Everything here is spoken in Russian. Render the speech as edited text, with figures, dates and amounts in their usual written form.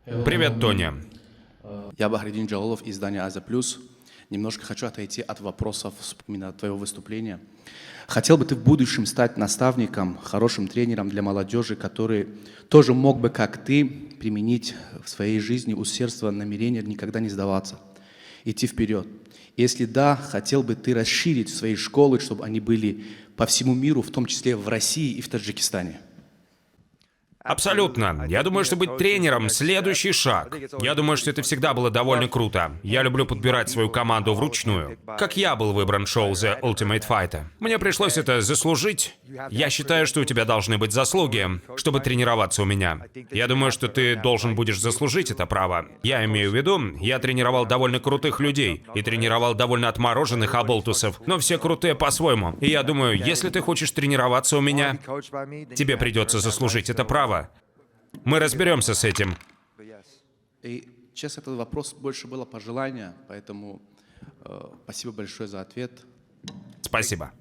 Привет, Тоня. Я Бахридин Джалолов, издание «Азия Плюс». Немножко хочу отойти от вопросов именно твоего выступления. Хотел бы ты в будущем стать наставником, хорошим тренером для молодежи, который тоже мог бы, как ты, применить в своей жизни усердство, намерение никогда не сдаваться, идти вперед? Если да, хотел бы ты расширить свои школы, чтобы они были по всему миру, в том числе в России и в Таджикистане? Абсолютно. Я думаю, что быть тренером — следующий шаг. Я думаю, что это всегда было довольно круто. Я люблю подбирать свою команду вручную. Как я был выбран в шоу The Ultimate Fighter. Мне пришлось это заслужить. Я считаю, что у тебя должны быть заслуги, чтобы тренироваться у меня. Я думаю, что ты должен будешь заслужить это право. Я имею в виду, я тренировал довольно крутых людей и тренировал довольно отмороженных оболтусов, но все крутые по-своему. И я думаю, если ты хочешь тренироваться у меня, тебе придется заслужить это право. Мы разберемся с этим. И сейчас этот вопрос больше было пожелания, поэтому спасибо большое за ответ. Спасибо.